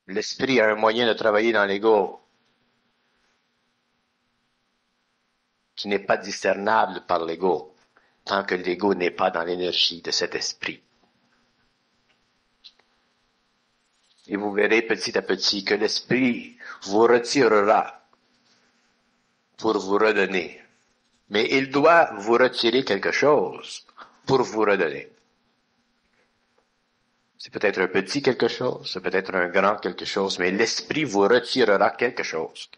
L'esprit a un moyen de travailler dans l'ego qui n'est pas discernable par l'ego, tant que l'ego n'est pas dans l'énergie de cet esprit. Et vous verrez petit à petit que l'esprit vous retirera pour vous redonner. Mais il doit vous retirer quelque chose pour vous redonner. C'est peut-être un petit quelque chose, c'est peut-être un grand quelque chose, mais l'esprit vous retirera quelque chose.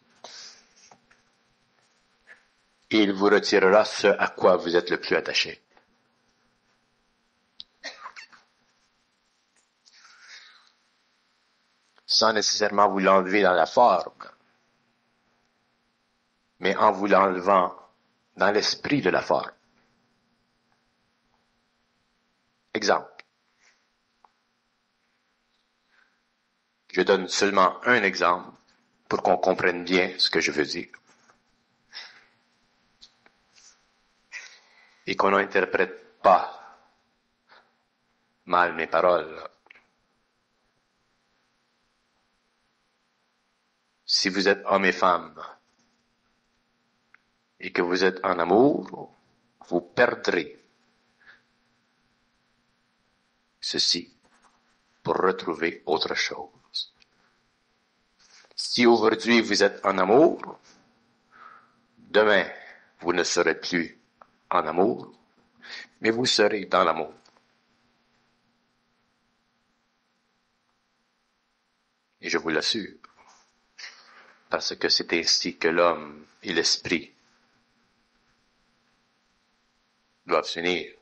Et il vous retirera ce à quoi vous êtes le plus attaché. Sans nécessairement vous l'enlever dans la forme, mais en vous l'enlevant dans l'esprit de la forme. Exemple. Je donne seulement un exemple pour qu'on comprenne bien ce que je veux dire. Et qu'on n'interprète pas mal mes paroles. Si vous êtes homme et femme et que vous êtes en amour, vous perdrez ceci pour retrouver autre chose. Si aujourd'hui vous êtes en amour, demain vous ne serez plus en amour, mais vous serez dans l'amour. Et je vous l'assure, parce que c'est ainsi que l'homme et l'esprit doivent s'unir.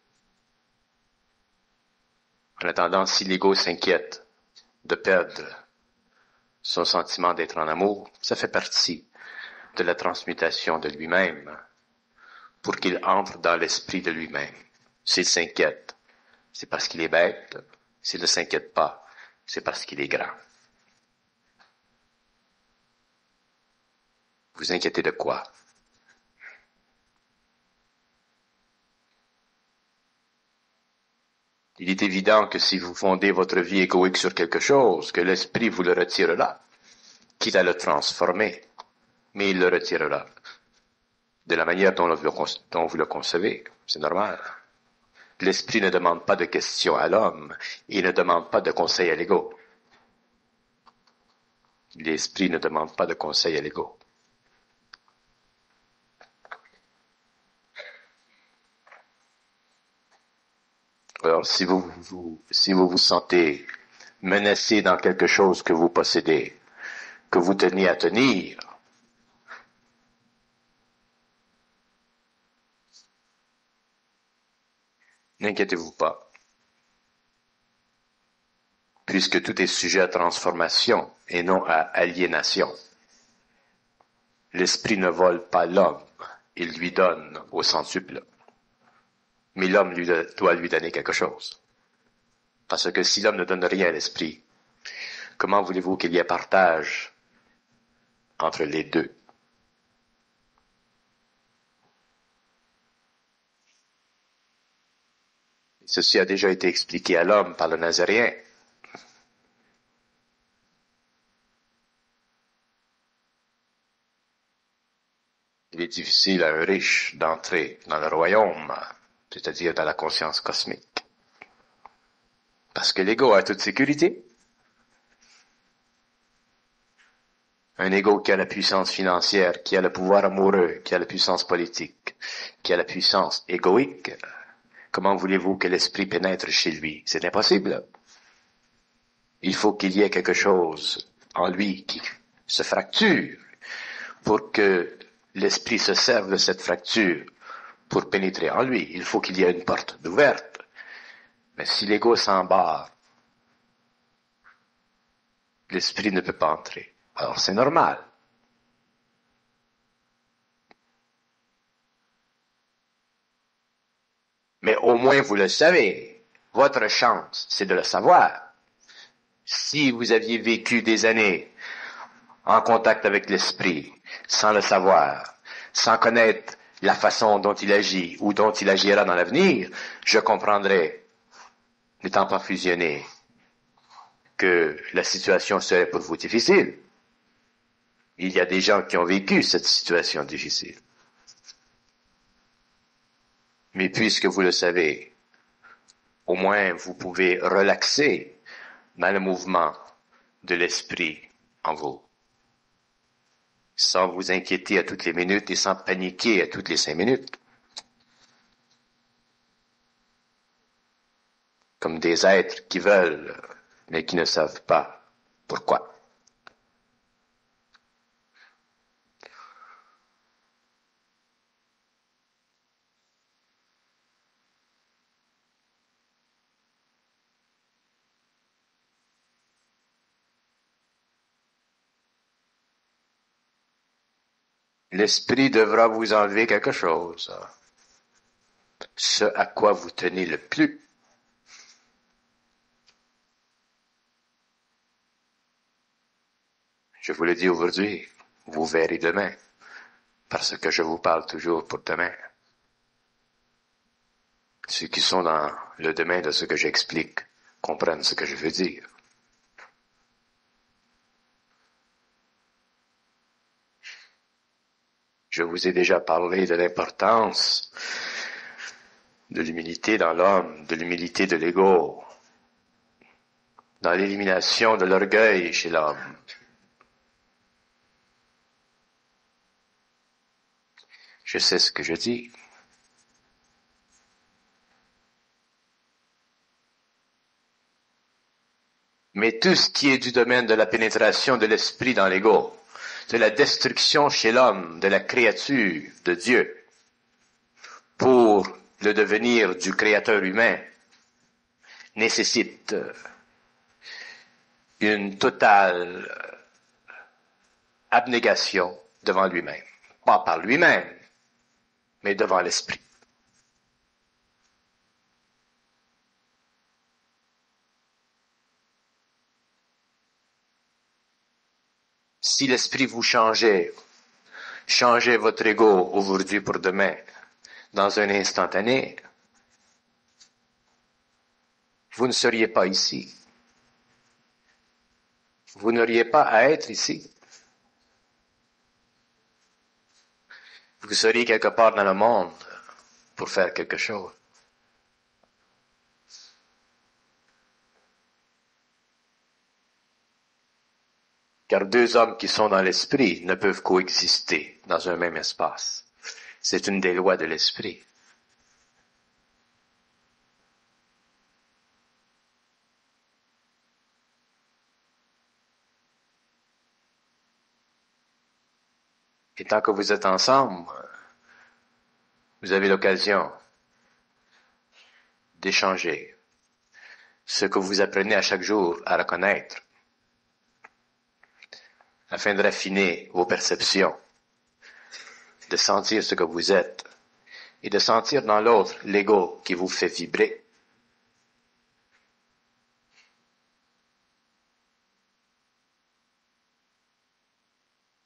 En attendant, si l'ego s'inquiète de perdre son sentiment d'être en amour, ça fait partie de la transmutation de lui-même pour qu'il entre dans l'esprit de lui-même. S'il s'inquiète, c'est parce qu'il est bête. S'il ne s'inquiète pas, c'est parce qu'il est grand. Vous inquiétez de quoi? Il est évident que si vous fondez votre vie égoïque sur quelque chose, que l'esprit vous le retirera, quitte à le transformer, mais il le retirera de la manière dont vous le concevez. C'est normal. L'esprit ne demande pas de questions à l'homme, il ne demande pas de conseils à l'ego. L'esprit ne demande pas de conseils à l'ego. Alors, si vous vous sentez menacé dans quelque chose que vous possédez, que vous teniez à tenir, n'inquiétez-vous pas, puisque tout est sujet à transformation et non à aliénation. L'esprit ne vole pas l'homme, il lui donne au centuple. Mais l'homme doit lui donner quelque chose. Parce que si l'homme ne donne rien à l'esprit, comment voulez-vous qu'il y ait partage entre les deux? Ceci a déjà été expliqué à l'homme par le Nazaréen. Il est difficile à un riche d'entrer dans le royaume, c'est-à-dire dans la conscience cosmique. Parce que l'ego a toute sécurité. Un ego qui a la puissance financière, qui a le pouvoir amoureux, qui a la puissance politique, qui a la puissance égoïque, comment voulez-vous que l'esprit pénètre chez lui? C'est impossible. Il faut qu'il y ait quelque chose en lui qui se fracture pour que l'esprit se serve de cette fracture pour pénétrer en lui. Il faut qu'il y ait une porte ouverte. Mais si l'ego s'embarre, l'esprit ne peut pas entrer. Alors c'est normal. Mais au moins vous le savez. Votre chance, c'est de le savoir. Si vous aviez vécu des années en contact avec l'esprit, sans le savoir, sans connaître la façon dont il agit ou dont il agira dans l'avenir, je comprendrais, n'étant pas fusionné, que la situation serait pour vous difficile. Il y a des gens qui ont vécu cette situation difficile. Mais puisque vous le savez, au moins vous pouvez relaxer dans le mouvement de l'esprit en vous, sans vous inquiéter à toutes les minutes et sans paniquer à toutes les 5 minutes. Comme des êtres qui veulent, mais qui ne savent pas pourquoi. L'esprit devra vous enlever quelque chose, ce à quoi vous tenez le plus. Je vous le dis aujourd'hui, vous verrez demain, parce que je vous parle toujours pour demain. Ceux qui sont dans le domaine de ce que j'explique comprennent ce que je veux dire. Je vous ai déjà parlé de l'importance de l'humilité dans l'homme, de l'humilité de l'ego, dans l'élimination de l'orgueil chez l'homme. Je sais ce que je dis. Mais tout ce qui est du domaine de la pénétration de l'esprit dans l'ego, de la destruction chez l'homme, de la créature de Dieu, pour le devenir du créateur humain, nécessite une totale abnégation devant lui-même. Pas par lui-même, mais devant l'esprit. Si l'esprit vous changeait, changez votre ego aujourd'hui pour demain, dans un instantané, vous ne seriez pas ici. Vous n'auriez pas à être ici. Vous seriez quelque part dans le monde pour faire quelque chose. Car deux hommes qui sont dans l'esprit ne peuvent coexister dans un même espace. C'est une des lois de l'esprit. Et tant que vous êtes ensemble, vous avez l'occasion d'échanger ce que vous apprenez à chaque jour à reconnaître, afin de raffiner vos perceptions, de sentir ce que vous êtes, et de sentir dans l'autre l'ego qui vous fait vibrer.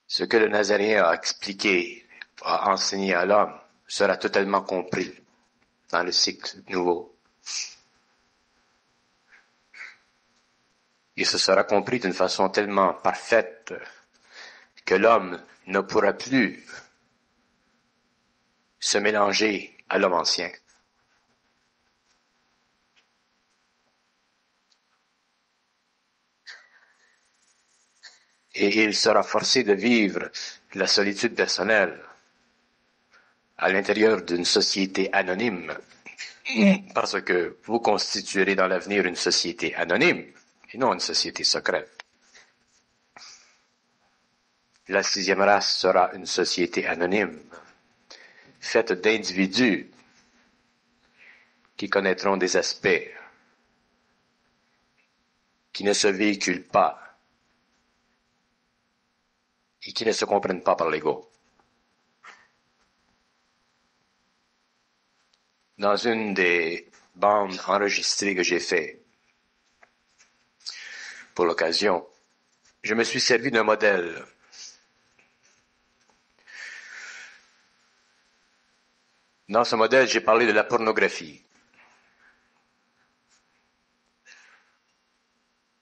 Ce que le Nazaréen a expliqué, a enseigné à l'homme, sera totalement compris dans le cycle nouveau. Et ce sera compris d'une façon tellement parfaite que l'homme ne pourra plus se mélanger à l'homme ancien. Et il sera forcé de vivre la solitude personnelle à l'intérieur d'une société anonyme, parce que vous constituerez dans l'avenir une société anonyme, et non une société secrète. La sixième race sera une société anonyme, faite d'individus qui connaîtront des aspects qui ne se véhiculent pas et qui ne se comprennent pas par l'ego. Dans une des bandes enregistrées que j'ai fait pour l'occasion, je me suis servi d'un modèle. Dans ce modèle, j'ai parlé de la pornographie.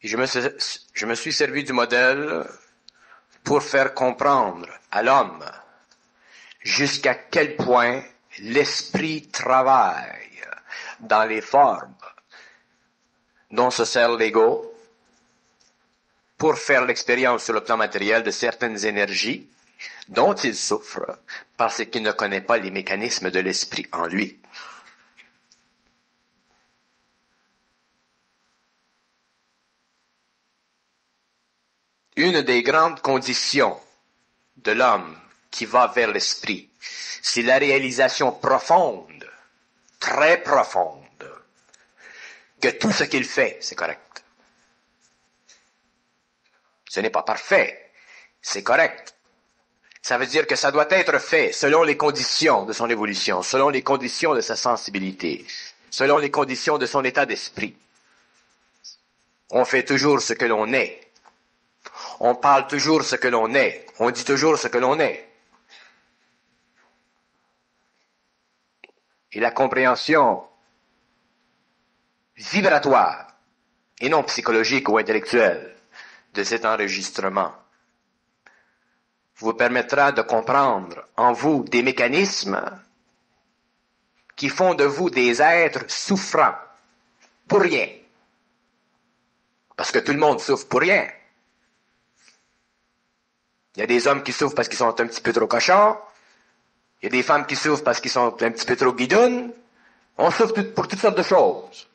Et je me suis servi du modèle pour faire comprendre à l'homme jusqu'à quel point l'esprit travaille dans les formes dont se sert l'ego pour faire l'expérience sur le plan matériel de certaines énergies dont il souffre parce qu'il ne connaît pas les mécanismes de l'esprit en lui. Une des grandes conditions de l'homme qui va vers l'esprit, c'est la réalisation profonde, très profonde, que tout ce qu'il fait, c'est correct. Ce n'est pas parfait, c'est correct. Ça veut dire que ça doit être fait selon les conditions de son évolution, selon les conditions de sa sensibilité, selon les conditions de son état d'esprit. On fait toujours ce que l'on est. On parle toujours ce que l'on est. On dit toujours ce que l'on est. Et la compréhension vibratoire, et non psychologique ou intellectuelle, de cet enregistrement vous permettra de comprendre en vous des mécanismes qui font de vous des êtres souffrants pour rien. Parce que tout le monde souffre pour rien. Il y a des hommes qui souffrent parce qu'ils sont un petit peu trop cochons. Il y a des femmes qui souffrent parce qu'ils sont un petit peu trop guidounes. On souffre pour toutes sortes de choses.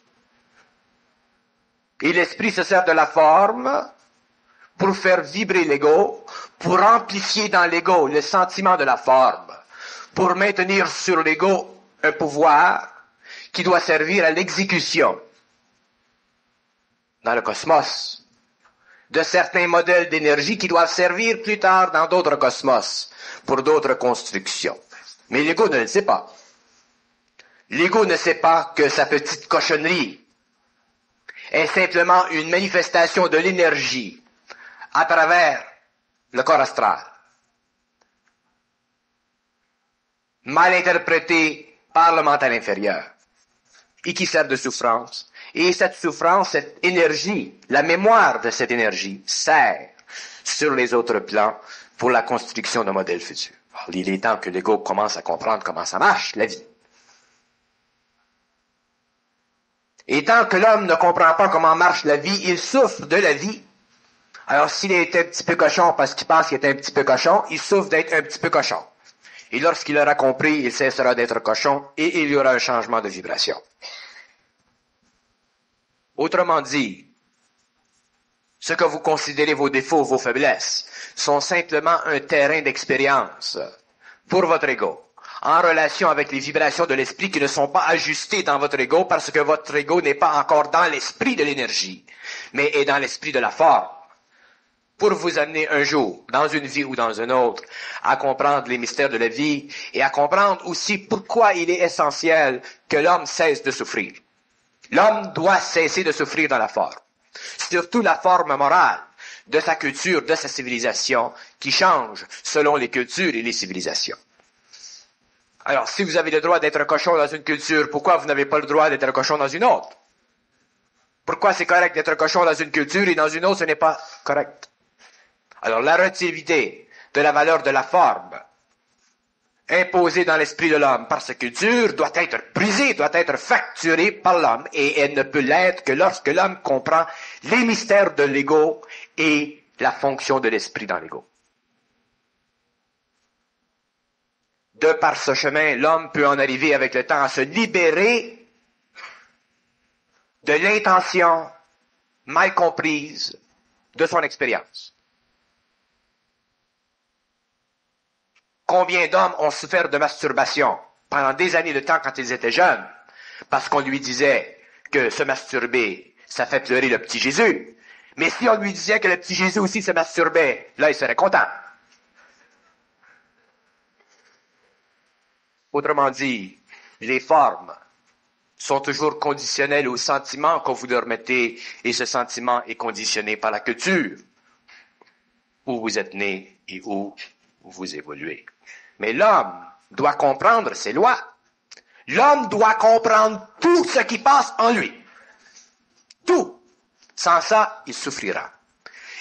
Et l'esprit se sert de la forme pour faire vibrer l'ego, pour amplifier dans l'ego le sentiment de la forme, pour maintenir sur l'ego un pouvoir qui doit servir à l'exécution dans le cosmos de certains modèles d'énergie qui doivent servir plus tard dans d'autres cosmos pour d'autres constructions. Mais l'ego ne le sait pas. L'ego ne sait pas que sa petite cochonnerie est simplement une manifestation de l'énergie à travers le corps astral, mal interprété par le mental inférieur, et qui sert de souffrance. Et cette souffrance, cette énergie, la mémoire de cette énergie, sert sur les autres plans pour la construction d'un modèle futur. Alors, il est temps que l'ego commence à comprendre comment ça marche, la vie. Et tant que l'homme ne comprend pas comment marche la vie, il souffre de la vie. Alors, s'il est un petit peu cochon parce qu'il pense qu'il est un petit peu cochon, il souffre d'être un petit peu cochon. Et lorsqu'il aura compris, il cessera d'être cochon et il y aura un changement de vibration. Autrement dit, ce que vous considérez vos défauts, vos faiblesses, sont simplement un terrain d'expérience pour votre ego, en relation avec les vibrations de l'esprit qui ne sont pas ajustées dans votre ego parce que votre ego n'est pas encore dans l'esprit de l'énergie, mais est dans l'esprit de la forme, pour vous amener un jour, dans une vie ou dans une autre, à comprendre les mystères de la vie et à comprendre aussi pourquoi il est essentiel que l'homme cesse de souffrir. L'homme doit cesser de souffrir dans la forme, surtout la forme morale de sa culture, de sa civilisation, qui change selon les cultures et les civilisations. Alors, si vous avez le droit d'être un cochon dans une culture, pourquoi vous n'avez pas le droit d'être un cochon dans une autre? Pourquoi c'est correct d'être un cochon dans une culture et dans une autre, ce n'est pas correct? Alors, la relativité de la valeur de la forme imposée dans l'esprit de l'homme par sa culture doit être brisée, doit être facturée par l'homme, et elle ne peut l'être que lorsque l'homme comprend les mystères de l'ego et la fonction de l'esprit dans l'ego. De par ce chemin, l'homme peut en arriver avec le temps à se libérer de l'intention mal comprise de son expérience. Combien d'hommes ont souffert de masturbation pendant des années de temps quand ils étaient jeunes, parce qu'on lui disait que se masturber, ça fait pleurer le petit Jésus. Mais si on lui disait que le petit Jésus aussi se masturbait, là, il serait content. Autrement dit, les formes sont toujours conditionnelles au sentiment qu'on vous leur mettez, et ce sentiment est conditionné par la culture où vous êtes né et où vous évoluez. Mais l'homme doit comprendre ses lois. L'homme doit comprendre tout ce qui passe en lui. Tout. Sans ça, il souffrira.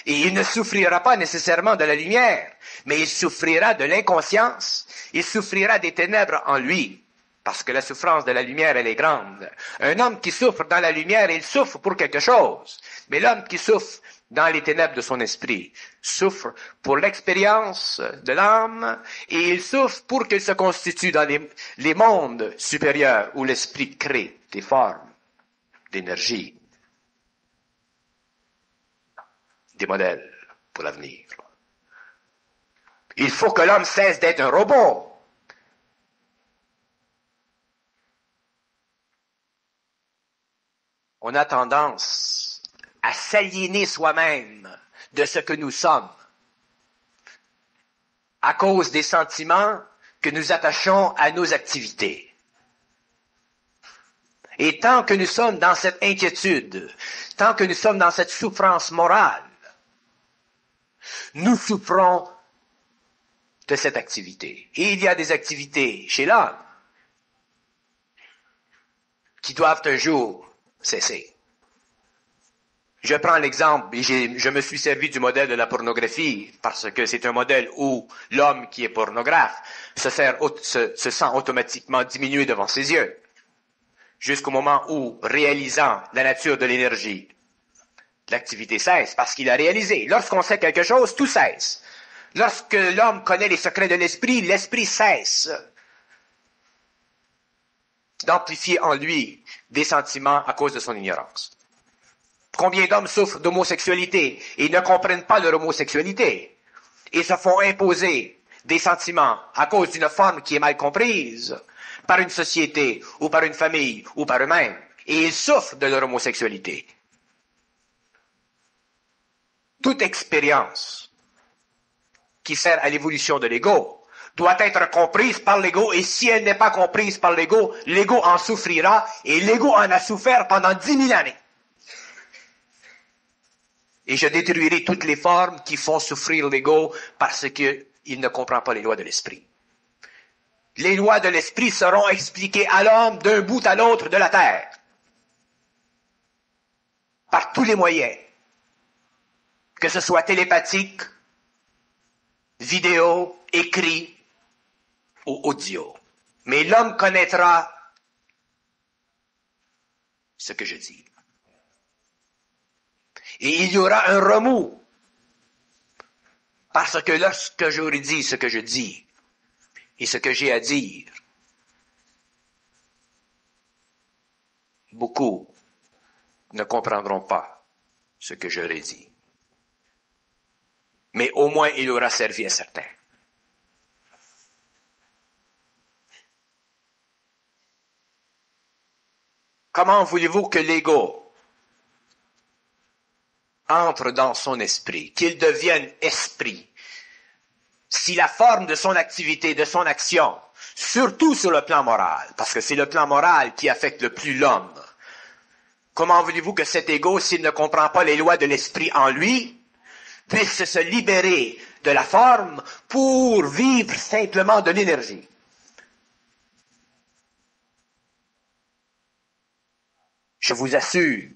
Et il ne souffrira pas nécessairement de la lumière, mais il souffrira de l'inconscience, il souffrira des ténèbres en lui, parce que la souffrance de la lumière, elle est grande. Un homme qui souffre dans la lumière, il souffre pour quelque chose, mais l'homme qui souffre dans les ténèbres de son esprit souffre pour l'expérience de l'âme, et il souffre pour qu'il se constitue dans les mondes supérieurs où l'esprit crée des formes d'énergie, des modèles pour l'avenir. Il faut que l'homme cesse d'être un robot. On a tendance à s'aliéner soi-même de ce que nous sommes à cause des sentiments que nous attachons à nos activités. Et tant que nous sommes dans cette inquiétude, tant que nous sommes dans cette souffrance morale, nous souffrons de cette activité. Et il y a des activités chez l'homme qui doivent un jour cesser. Je prends l'exemple, et je me suis servi du modèle de la pornographie, parce que c'est un modèle où l'homme qui est pornographe se sent automatiquement diminué devant ses yeux, jusqu'au moment où, réalisant la nature de l'énergie, l'activité cesse, parce qu'il a réalisé. Lorsqu'on sait quelque chose, tout cesse. Lorsque l'homme connaît les secrets de l'esprit cesse d'amplifier en lui des sentiments à cause de son ignorance. Combien d'hommes souffrent d'homosexualité et ne comprennent pas leur homosexualité et se font imposer des sentiments à cause d'une forme qui est mal comprise par une société ou par une famille ou par eux-mêmes, et ils souffrent de leur homosexualité. Toute expérience qui sert à l'évolution de l'ego doit être comprise par l'ego, et si elle n'est pas comprise par l'ego en souffrira, et l'ego en a souffert pendant 10 000 années. Et je détruirai toutes les formes qui font souffrir l'ego parce qu'il ne comprend pas les lois de l'esprit. Les lois de l'esprit seront expliquées à l'homme d'un bout à l'autre de la terre, par tous les moyens, que ce soit télépathique, vidéo, écrit ou audio. Mais l'homme connaîtra ce que je dis. Et il y aura un remous, parce que lorsque j'aurai dit ce que je dis et ce que j'ai à dire, beaucoup ne comprendront pas ce que j'aurai dit. Mais au moins il aura servi à certains. Comment voulez-vous que l'ego entre dans son esprit, qu'il devienne esprit, si la forme de son activité, de son action, surtout sur le plan moral, parce que c'est le plan moral qui affecte le plus l'homme, comment voulez-vous que cet ego, s'il ne comprend pas les lois de l'esprit en lui, puisse se libérer de la forme pour vivre simplement de l'énergie? Je vous assure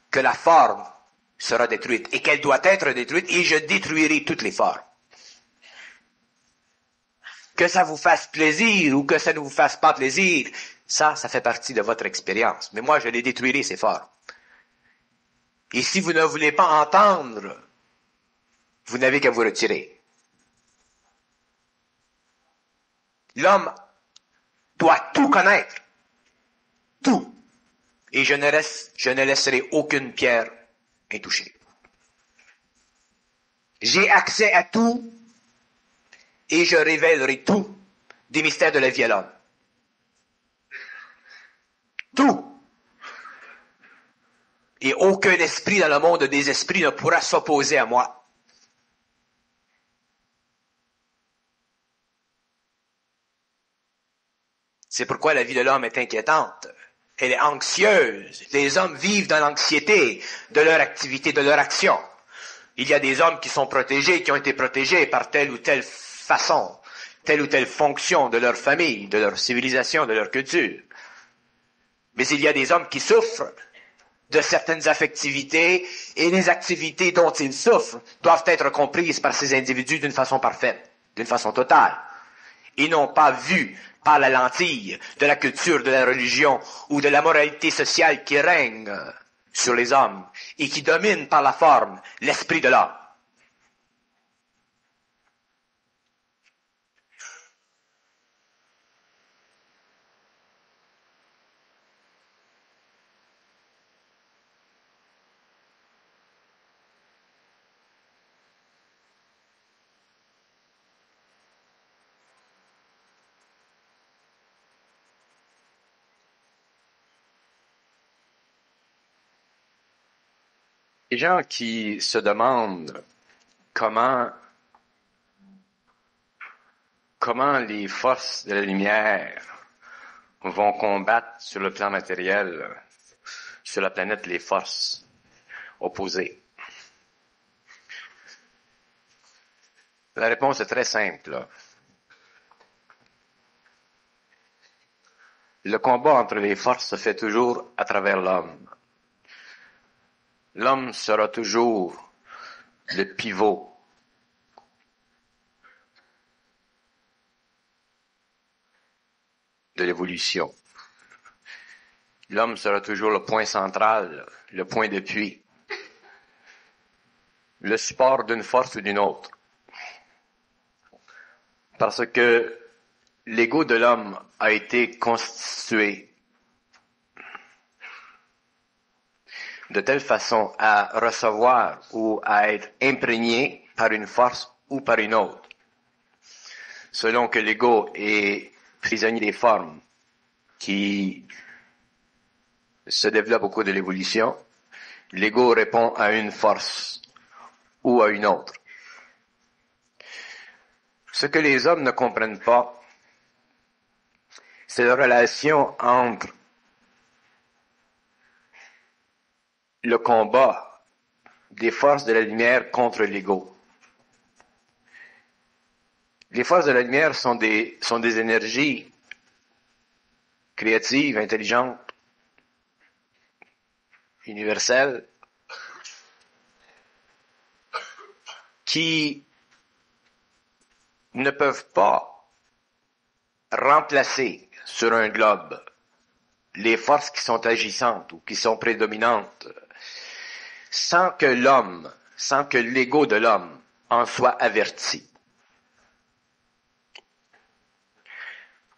que la forme sera détruite et qu'elle doit être détruite, et je détruirai toutes les formes. Que ça vous fasse plaisir ou que ça ne vous fasse pas plaisir, ça fait partie de votre expérience. Mais moi, je les détruirai, ces formes. Et si vous ne voulez pas entendre, vous n'avez qu'à vous retirer. L'homme doit tout connaître. Tout. Et je ne laisserai aucune pierre intouchée. J'ai accès à tout et je révélerai tout des mystères de la vie à l'homme. Tout. Et aucun esprit dans le monde des esprits ne pourra s'opposer à moi. C'est pourquoi la vie de l'homme est inquiétante. Elle est anxieuse. Les hommes vivent dans l'anxiété de leur activité, de leur action. Il y a des hommes qui sont protégés, qui ont été protégés par telle ou telle façon, telle ou telle fonction de leur famille, de leur civilisation, de leur culture. Mais il y a des hommes qui souffrent de certaines affectivités et les activités dont ils souffrent doivent être comprises par ces individus d'une façon parfaite, d'une façon totale, et non pas vues par la lentille de la culture, de la religion ou de la moralité sociale qui règne sur les hommes et qui domine par la forme l'esprit de l'homme. Les gens qui se demandent comment les forces de la lumière vont combattre sur le plan matériel, sur la planète, les forces opposées. La réponse est très simple. Le combat entre les forces se fait toujours à travers l'homme. L'homme sera toujours le pivot de l'évolution. L'homme sera toujours le point central, le point d'appui, le support d'une force ou d'une autre. Parce que l'ego de l'homme a été constitué de telle façon à recevoir ou à être imprégné par une force ou par une autre. Selon que l'ego est prisonnier des formes qui se développent au cours de l'évolution, l'ego répond à une force ou à une autre. Ce que les hommes ne comprennent pas, c'est la relation entre le combat des forces de la lumière contre l'ego. Les forces de la lumière sont des énergies créatives, intelligentes, universelles, qui ne peuvent pas remplacer sur un globe les forces qui sont agissantes ou qui sont prédominantes sans que l'ego de l'homme en soit averti.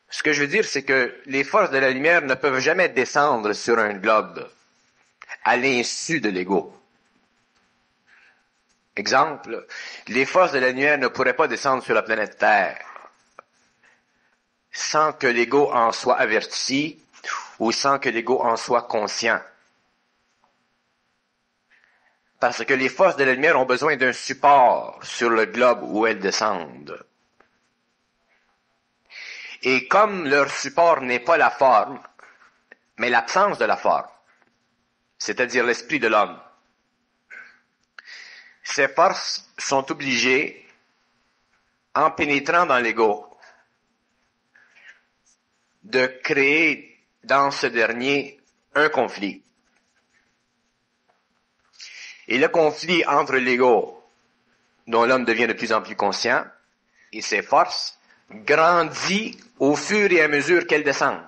Ce que je veux dire, c'est que les forces de la lumière ne peuvent jamais descendre sur un globe à l'insu de l'ego. Exemple, les forces de la lumière ne pourraient pas descendre sur la planète Terre sans que l'ego en soit averti ou sans que l'ego en soit conscient. Parce que les forces de la lumière ont besoin d'un support sur le globe où elles descendent. Et comme leur support n'est pas la forme, mais l'absence de la forme, c'est-à-dire l'esprit de l'homme, ces forces sont obligées, en pénétrant dans l'ego, de créer dans ce dernier un conflit. Et le conflit entre l'ego, dont l'homme devient de plus en plus conscient, et ses forces, grandit au fur et à mesure qu'elles descendent.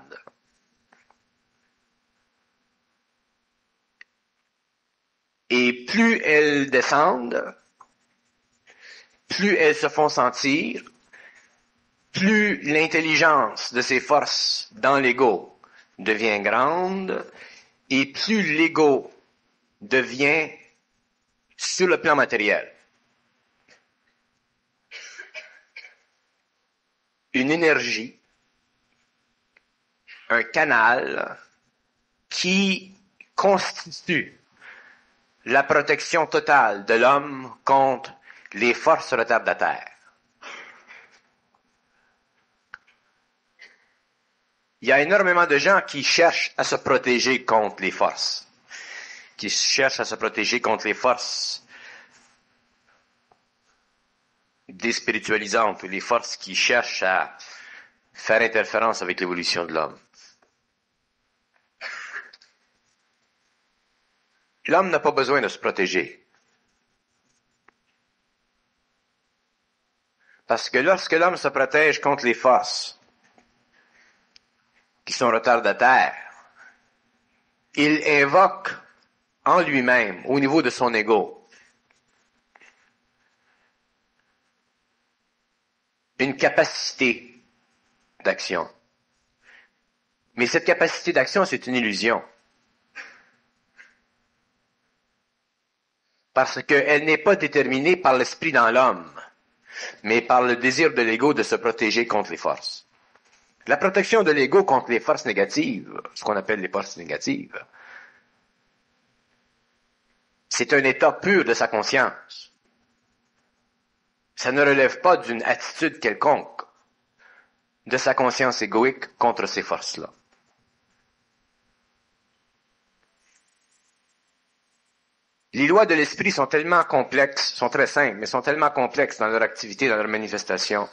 Et plus elles descendent, plus elles se font sentir, plus l'intelligence de ces forces dans l'ego devient grande, et plus l'ego devient sur le plan matériel une énergie, un canal qui constitue la protection totale de l'homme contre les forces retardataires. Il y a énormément de gens qui cherchent à se protéger contre les forces, qui cherchent à se protéger contre les forces déspiritualisantes, ou les forces qui cherchent à faire interférence avec l'évolution de l'homme. L'homme n'a pas besoin de se protéger. Parce que lorsque l'homme se protège contre les forces qui sont retardataires, il invoque en lui-même, au niveau de son ego, une capacité d'action. Mais cette capacité d'action, c'est une illusion. Parce qu'elle n'est pas déterminée par l'esprit dans l'homme, mais par le désir de l'ego de se protéger contre les forces. La protection de l'ego contre les forces négatives, ce qu'on appelle les forces négatives, c'est un état pur de sa conscience. Ça ne relève pas d'une attitude quelconque de sa conscience égoïque contre ces forces-là. Les lois de l'esprit sont tellement complexes, sont très simples, mais sont tellement complexes dans leur activité, dans leur manifestation,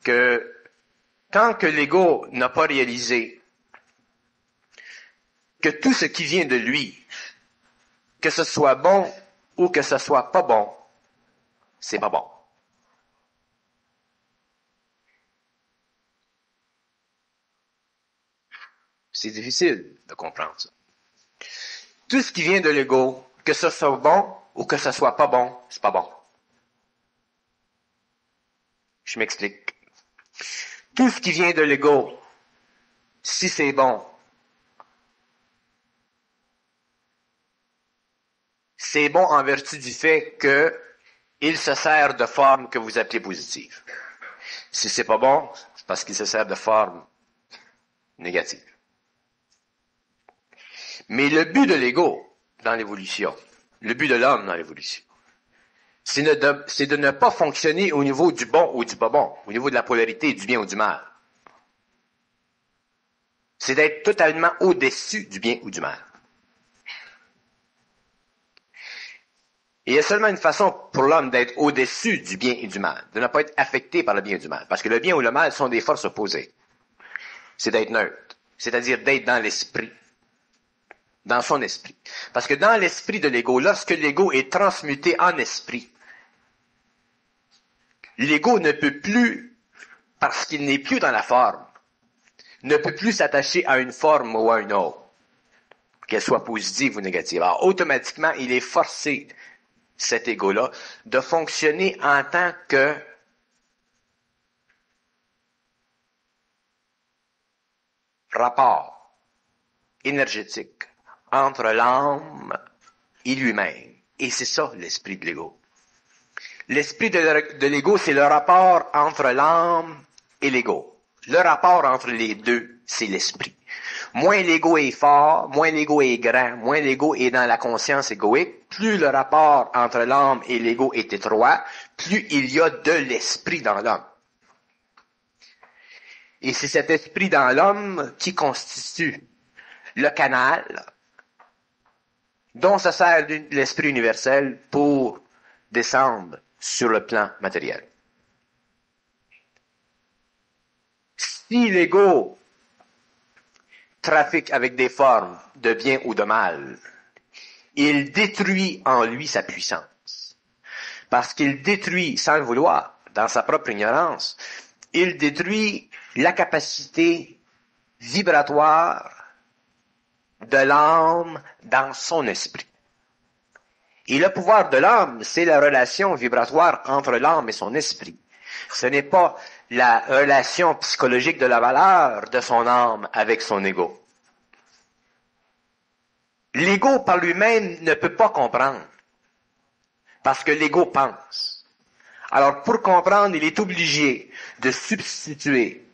que tant que l'ego n'a pas réalisé que tout ce qui vient de lui, que ce soit bon ou que ce soit pas bon, c'est pas bon. C'est difficile de comprendre ça. Tout ce qui vient de l'ego, que ce soit bon ou que ce soit pas bon, c'est pas bon. Je m'explique. Tout ce qui vient de l'ego, si c'est bon, c'est bon en vertu du fait que il se sert de forme que vous appelez positive. Si c'est pas bon, c'est parce qu'il se sert de forme négative. Mais le but de l'ego dans l'évolution, le but de l'homme dans l'évolution, c'est de ne pas fonctionner au niveau du bon ou du pas bon, au niveau de la polarité du bien ou du mal. C'est d'être totalement au-dessus du bien ou du mal. Et il y a seulement une façon pour l'homme d'être au-dessus du bien et du mal, de ne pas être affecté par le bien et du mal. Parce que le bien ou le mal sont des forces opposées. C'est d'être neutre, c'est-à-dire d'être dans l'esprit, dans son esprit. Parce que dans l'esprit de l'ego, lorsque l'ego est transmuté en esprit, l'ego ne peut plus, parce qu'il n'est plus dans la forme, ne peut plus s'attacher à une forme ou à une autre, qu'elle soit positive ou négative. Alors, automatiquement, il est forcé, cet ego-là, de fonctionner en tant que rapport énergétique entre l'âme et lui-même. Et c'est ça, l'esprit de l'ego. L'esprit de l'ego, c'est le rapport entre l'âme et l'ego. Le rapport entre les deux, c'est l'esprit. Moins l'ego est fort, moins l'ego est grand, moins l'ego est dans la conscience égoïque, plus le rapport entre l'âme et l'ego est étroit, plus il y a de l'esprit dans l'homme. Et c'est cet esprit dans l'homme qui constitue le canal dont se sert l'esprit universel pour descendre sur le plan matériel. Si l'ego trafique avec des formes de bien ou de mal, il détruit en lui sa puissance. Parce qu'il détruit, sans le vouloir, dans sa propre ignorance, il détruit la capacité vibratoire de l'âme dans son esprit. Et le pouvoir de l'âme, c'est la relation vibratoire entre l'âme et son esprit. Ce n'est pas la relation psychologique de la valeur de son âme avec son ego. L'ego par lui-même ne peut pas comprendre, parce que l'ego pense. Alors pour comprendre, il est obligé de substituer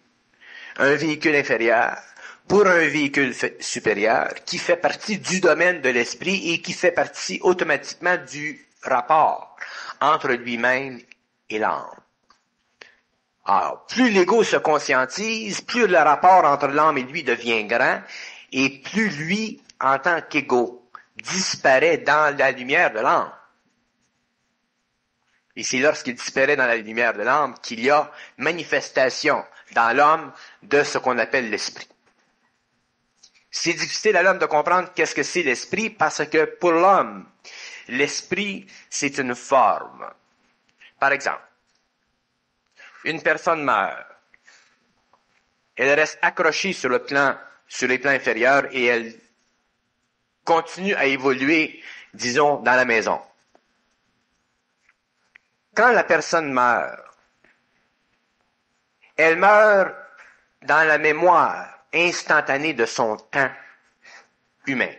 un véhicule inférieur pour un véhicule supérieur qui fait partie du domaine de l'esprit et qui fait partie automatiquement du rapport entre lui-même et l'âme. Alors, plus l'ego se conscientise, plus le rapport entre l'âme et lui devient grand, et plus lui, en tant qu'ego, disparaît dans la lumière de l'âme. Et c'est lorsqu'il disparaît dans la lumière de l'âme qu'il y a manifestation dans l'homme de ce qu'on appelle l'esprit. C'est difficile à l'homme de comprendre qu'est-ce que c'est l'esprit parce que pour l'homme, l'esprit, c'est une forme. Par exemple, une personne meurt. Elle reste accrochée sur les plans inférieurs et elle continue à évoluer, disons, dans la maison. Quand la personne meurt, elle meurt dans la mémoire instantanée de son temps humain.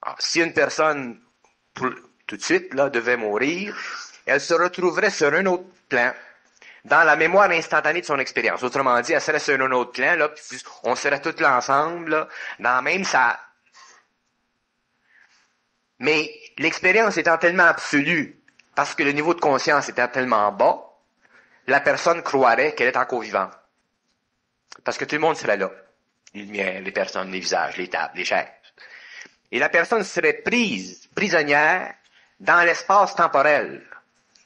Alors, si une personne, tout de suite, là, devait mourir, elle se retrouverait sur un autre plan, dans la mémoire instantanée de son expérience. Autrement dit, elle serait sur un autre plan, là, puis on serait tous là ensemble, là, dans la même salle. Mais l'expérience étant tellement absolue, parce que le niveau de conscience était tellement bas, la personne croirait qu'elle est encore vivante. Parce que tout le monde serait là. Les lumières, les personnes, les visages, les tables, les chaises. Et la personne serait prisonnière, dans l'espace temporel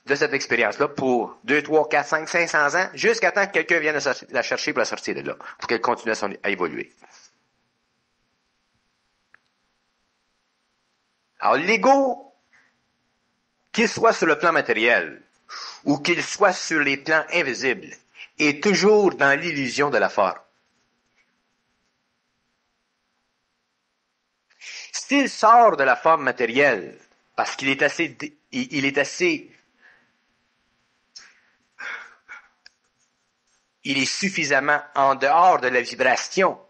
de cette expérience-là pour 2, 3, 4, 5, 500 ans, jusqu'à temps que quelqu'un vienne la chercher pour la sortir de là, pour qu'elle continue à évoluer. Alors, l'ego, qu'il soit sur le plan matériel, ou qu'il soit sur les plans invisibles, est toujours dans l'illusion de la forme. S'il sort de la forme matérielle, parce qu'il est assez, il est suffisamment en dehors de la vibration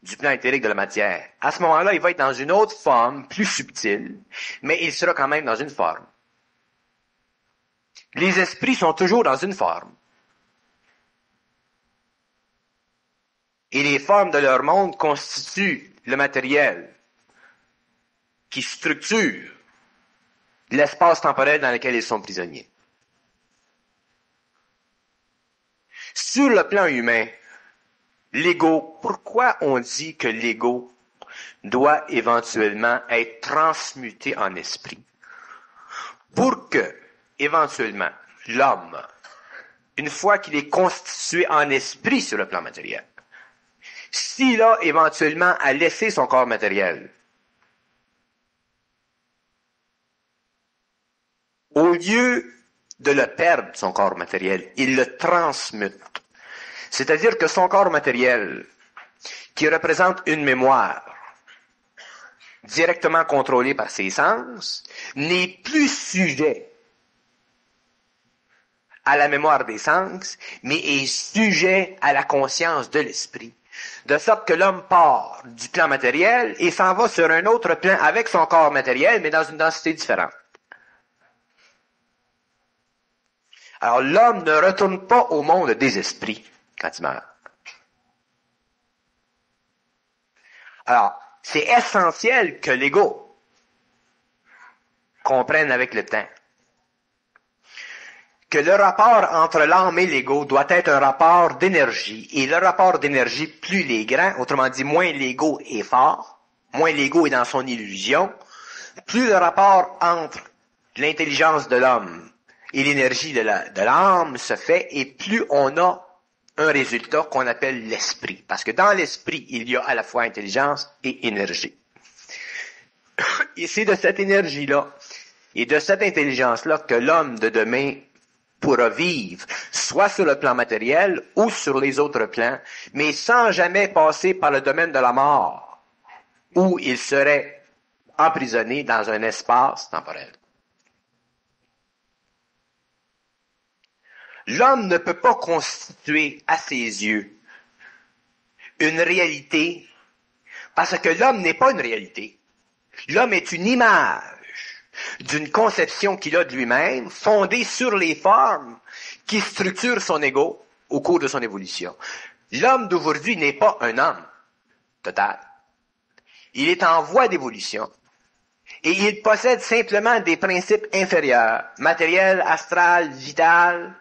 du plan éthérique de la matière. À ce moment-là, il va être dans une autre forme, plus subtile, mais il sera quand même dans une forme. Les esprits sont toujours dans une forme. Et les formes de leur monde constituent le matériel qui structure l'espace temporel dans lequel ils sont prisonniers. Sur le plan humain, l'ego, pourquoi on dit que l'ego doit éventuellement être transmuté en esprit? Pour que, éventuellement, l'homme, une fois qu'il est constitué en esprit sur le plan matériel, s'il a éventuellement à laisser son corps matériel, au lieu de le perdre, son corps matériel, il le transmute. C'est-à-dire que son corps matériel, qui représente une mémoire directement contrôlée par ses sens, n'est plus sujet à la mémoire des sens, mais est sujet à la conscience de l'esprit. De sorte que l'homme part du plan matériel et s'en va sur un autre plan avec son corps matériel, mais dans une densité différente. Alors l'homme ne retourne pas au monde des esprits quand il meurt. Alors, c'est essentiel que l'ego comprenne avec le temps que le rapport entre l'âme et l'ego doit être un rapport d'énergie. Et le rapport d'énergie, plus il est grand, autrement dit, moins l'ego est fort, moins l'ego est dans son illusion, plus le rapport entre l'intelligence de l'homme et l'énergie de l'âme se fait, et plus on a un résultat qu'on appelle l'esprit. Parce que dans l'esprit, il y a à la fois intelligence et énergie. Et c'est de cette énergie-là et de cette intelligence-là que l'homme de demain pourra vivre, soit sur le plan matériel ou sur les autres plans, mais sans jamais passer par le domaine de la mort, où il serait emprisonné dans un espace temporel. L'homme ne peut pas constituer à ses yeux une réalité, parce que l'homme n'est pas une réalité. L'homme est une image d'une conception qu'il a de lui-même, fondée sur les formes qui structurent son ego au cours de son évolution. L'homme d'aujourd'hui n'est pas un homme total. Il est en voie d'évolution. Et il possède simplement des principes inférieurs, matériel, astral, vital,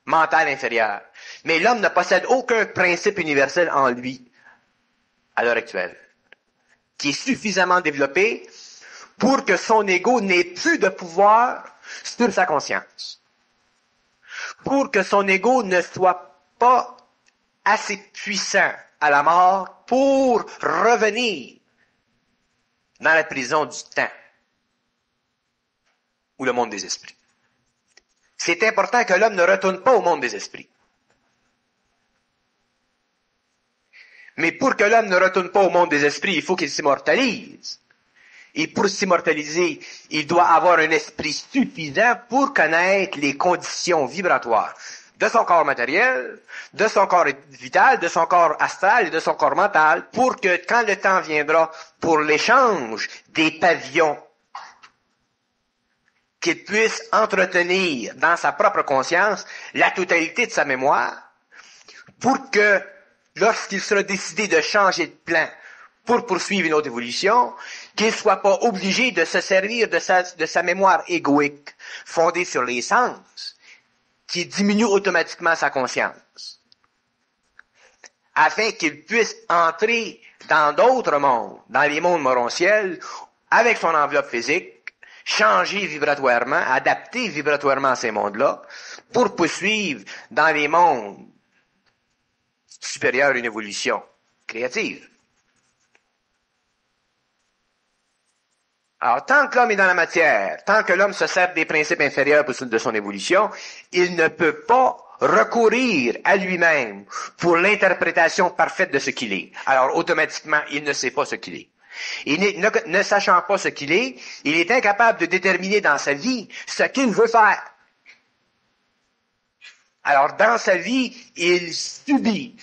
mental inférieur. Mais l'homme ne possède aucun principe universel en lui, à l'heure actuelle, qui est suffisamment développé pour que son ego n'ait plus de pouvoir sur sa conscience. Pour que son ego ne soit pas assez puissant à la mort pour revenir dans la prison du temps ou le monde des esprits. C'est important que l'homme ne retourne pas au monde des esprits. Mais pour que l'homme ne retourne pas au monde des esprits, il faut qu'il s'immortalise. Et pour s'immortaliser, il doit avoir un esprit suffisant pour connaître les conditions vibratoires de son corps matériel, de son corps vital, de son corps astral et de son corps mental, pour que quand le temps viendra pour l'échange des pavillons, qu'il puisse entretenir dans sa propre conscience la totalité de sa mémoire, pour que lorsqu'il sera décidé de changer de plan pour poursuivre une autre évolution, qu'il ne soit pas obligé de se servir de sa mémoire égoïque, fondée sur les sens, qui diminue automatiquement sa conscience, afin qu'il puisse entrer dans d'autres mondes, dans les mondes morontiels, avec son enveloppe physique, changer vibratoirement, adapter vibratoirement à ces mondes-là, pour poursuivre dans les mondes supérieurs une évolution créative. Alors, tant que l'homme est dans la matière, tant que l'homme se sert des principes inférieurs de son évolution, il ne peut pas recourir à lui-même pour l'interprétation parfaite de ce qu'il est. Alors, automatiquement, il ne sait pas ce qu'il est. Et ne sachant pas ce qu'il est, il est incapable de déterminer dans sa vie ce qu'il veut faire. Alors, dans sa vie, il subit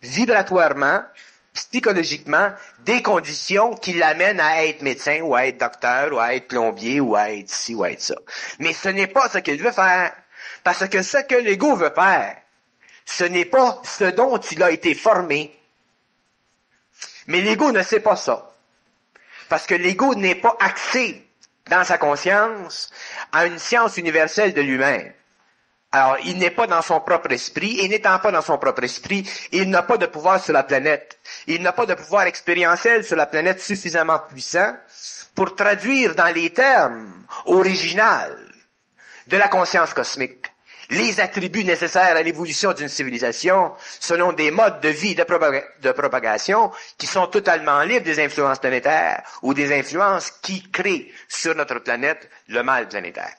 vibratoirement, psychologiquement, des conditions qui l'amènent à être médecin, ou à être docteur, ou à être plombier, ou à être ci, ou à être ça. Mais ce n'est pas ce qu'il veut faire. Parce que ce que l'ego veut faire, ce n'est pas ce dont il a été formé. Mais l'ego ne sait pas ça. Parce que l'ego n'est pas axé dans sa conscience à une science universelle de lui-même. Alors, il n'est pas dans son propre esprit, et n'étant pas dans son propre esprit, il n'a pas de pouvoir sur la planète. Il n'a pas de pouvoir expérientiel sur la planète suffisamment puissant pour traduire dans les termes originaux de la conscience cosmique les attributs nécessaires à l'évolution d'une civilisation selon des modes de vie de propagation qui sont totalement libres des influences planétaires ou des influences qui créent sur notre planète le mal planétaire.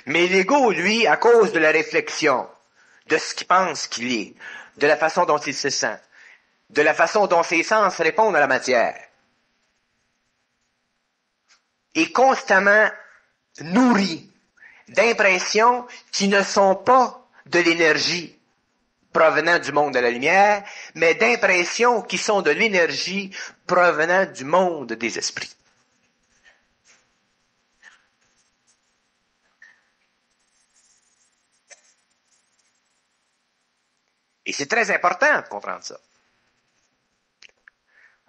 Mais l'ego, lui, à cause de la réflexion, de ce qu'il pense qu'il est, de la façon dont il se sent, de la façon dont ses sens répondent à la matière, est constamment nourri d'impressions qui ne sont pas de l'énergie provenant du monde de la lumière, mais d'impressions qui sont de l'énergie provenant du monde des esprits. Et c'est très important de comprendre ça.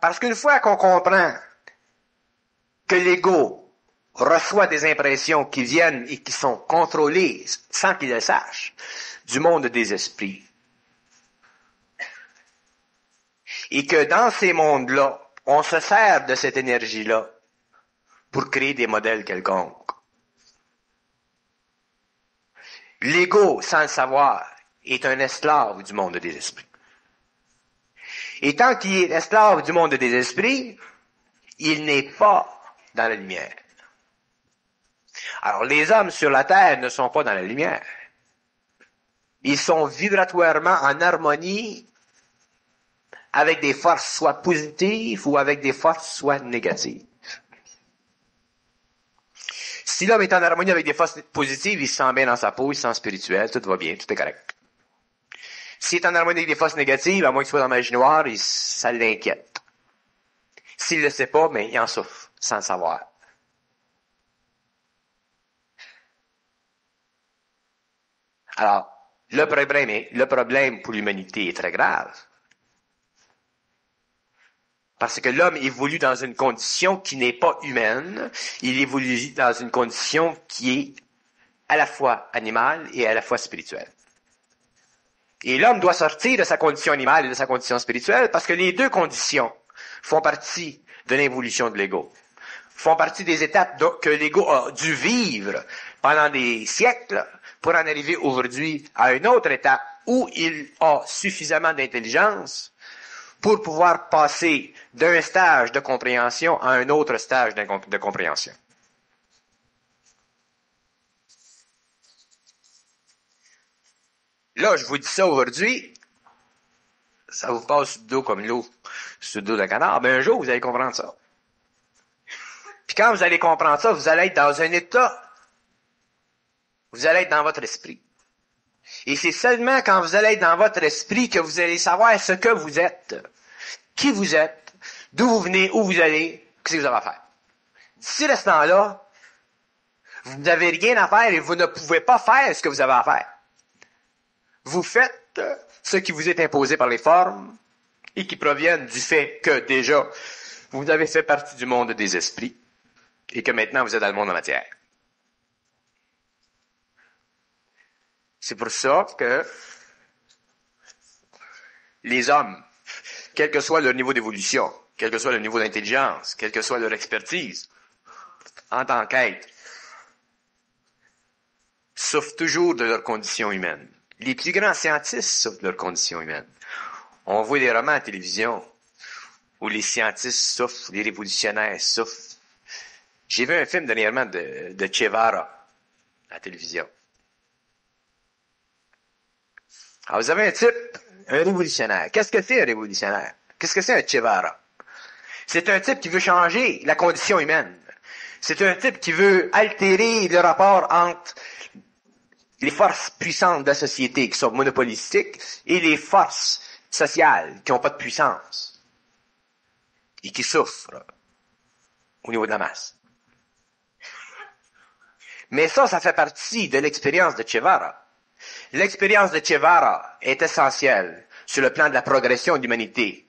Parce qu'une fois qu'on comprend que l'ego reçoit des impressions qui viennent et qui sont contrôlées, sans qu'il le sache, du monde des esprits, et que dans ces mondes-là, on se sert de cette énergie-là pour créer des modèles quelconques. L'ego, sans le savoir, est un esclave du monde des esprits. Et tant qu'il est esclave du monde des esprits, il n'est pas dans la lumière. Alors, les hommes sur la terre ne sont pas dans la lumière. Ils sont vibratoirement en harmonie avec des forces soit positives ou avec des forces soit négatives. Si l'homme est en harmonie avec des forces positives, il se sent bien dans sa peau, il se sent spirituel, tout va bien, tout est correct. S'il est en harmonie avec des forces négatives, à moins qu'il soit dans la magie noire, ça l'inquiète. S'il ne le sait pas, mais il en souffre, sans le savoir. Alors, le problème pour l'humanité est très grave. Parce que l'homme évolue dans une condition qui n'est pas humaine. Il évolue dans une condition qui est à la fois animale et à la fois spirituelle. Et l'homme doit sortir de sa condition animale et de sa condition spirituelle parce que les deux conditions font partie de l'évolution de l'ego. Font partie des étapes que l'ego a dû vivre pendant des siècles pour en arriver aujourd'hui à une autre étape où il a suffisamment d'intelligence pour pouvoir passer d'un stage de compréhension à un autre stage de compréhension. Là, je vous dis ça aujourd'hui, ça vous passe sur le dos comme l'eau sur le dos d'un canard, mais un jour, vous allez comprendre ça. Puis quand vous allez comprendre ça, vous allez être dans un état, vous allez être dans votre esprit. Et c'est seulement quand vous allez être dans votre esprit que vous allez savoir ce que vous êtes, qui vous êtes, d'où vous venez, où vous allez, qu'est-ce que vous avez à faire. D'ici à ce temps-là, vous n'avez rien à faire et vous ne pouvez pas faire ce que vous avez à faire. Vous faites ce qui vous est imposé par les formes et qui proviennent du fait que déjà, vous avez fait partie du monde des esprits et que maintenant vous êtes dans le monde de la matière. C'est pour ça que les hommes, quel que soit leur niveau d'évolution, quel que soit le niveau d'intelligence, quelle que soit leur expertise, en tant qu'être, souffrent toujours de leur condition humaine. Les plus grands scientistes souffrent de leur condition humaine. On voit des romans à la télévision où les scientistes souffrent, les révolutionnaires souffrent. J'ai vu un film dernièrement de Che Guevara à la télévision. Alors, vous avez un type, un révolutionnaire. Qu'est-ce que c'est un révolutionnaire? Qu'est-ce que c'est un Che Guevara? C'est un type qui veut changer la condition humaine. C'est un type qui veut altérer le rapport entre les forces puissantes de la société qui sont monopolistiques et les forces sociales qui n'ont pas de puissance et qui souffrent au niveau de la masse. Mais ça fait partie de l'expérience de Che Guevara. L'expérience de Che Guevara est essentielle sur le plan de la progression de l'humanité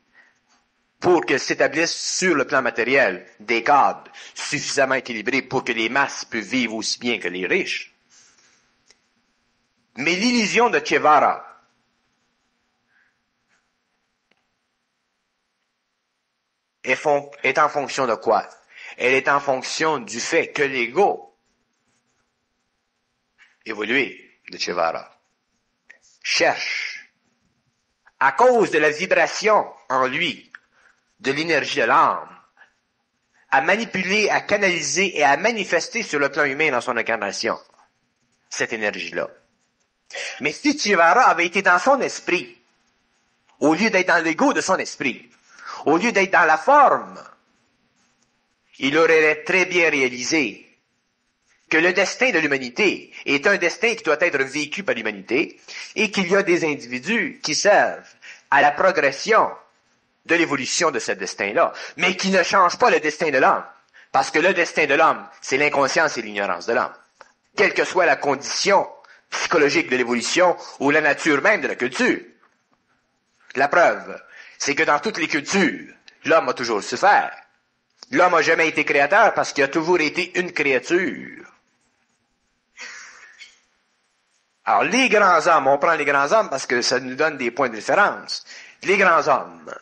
pour qu'elle s'établisse sur le plan matériel des cadres suffisamment équilibrés pour que les masses puissent vivre aussi bien que les riches. Mais l'illusion de Che Guevara est en fonction de quoi? Elle est en fonction du fait que l'ego évolué de Che Guevara cherche, à cause de la vibration en lui, de l'énergie de l'âme, à manipuler, à canaliser et à manifester sur le plan humain dans son incarnation cette énergie-là. Mais si Che Guevara avait été dans son esprit, au lieu d'être dans l'ego de son esprit, au lieu d'être dans la forme, il aurait très bien réalisé que le destin de l'humanité est un destin qui doit être vécu par l'humanité et qu'il y a des individus qui servent à la progression de l'évolution de ce destin-là, mais qui ne changent pas le destin de l'homme. Parce que le destin de l'homme, c'est l'inconscience et l'ignorance de l'homme. Quelle que soit la condition psychologique de l'évolution ou la nature même de la culture. La preuve, c'est que dans toutes les cultures, l'homme a toujours souffert. L'homme n'a jamais été créateur parce qu'il a toujours été une créature. Alors, les grands hommes, on prend les grands hommes parce que ça nous donne des points de référence. Les grands hommes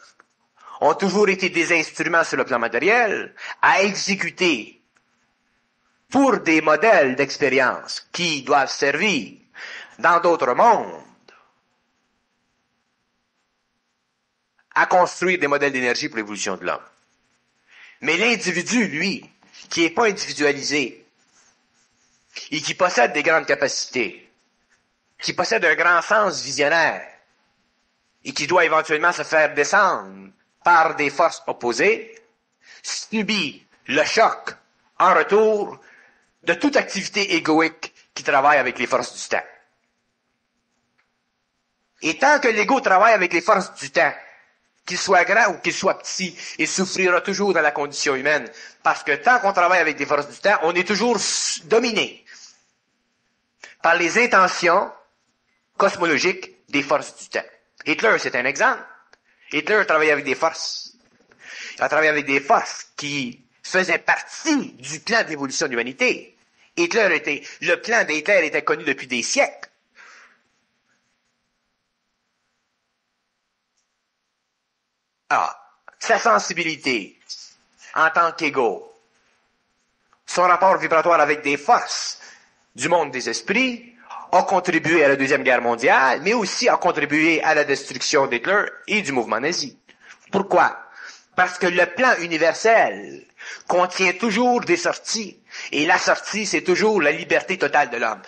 ont toujours été des instruments sur le plan matériel à exécuter pour des modèles d'expérience qui doivent servir dans d'autres mondes à construire des modèles d'énergie pour l'évolution de l'homme. Mais l'individu, lui, qui n'est pas individualisé et qui possède des grandes capacités, qui possède un grand sens visionnaire et qui doit éventuellement se faire descendre par des forces opposées, subit le choc en retour de toute activité égoïque qui travaille avec les forces du temps. Et tant que l'ego travaille avec les forces du temps, qu'il soit grand ou qu'il soit petit, il souffrira toujours dans la condition humaine. Parce que tant qu'on travaille avec des forces du temps, on est toujours dominé par les intentions cosmologiques des forces du temps. Hitler, c'est un exemple. Hitler travaillait avec des forces. Il a travaillé avec des forces qui faisaient partie du plan d'évolution de l'humanité. Le plan d'Hitler était connu depuis des siècles. Alors, sa sensibilité en tant qu'ego, son rapport vibratoire avec des forces du monde des esprits, a contribué à la Deuxième Guerre mondiale, mais aussi a contribué à la destruction d'Hitler et du mouvement nazi. Pourquoi? Parce que le plan universel contient toujours des sorties, et la sortie, c'est toujours la liberté totale de l'homme.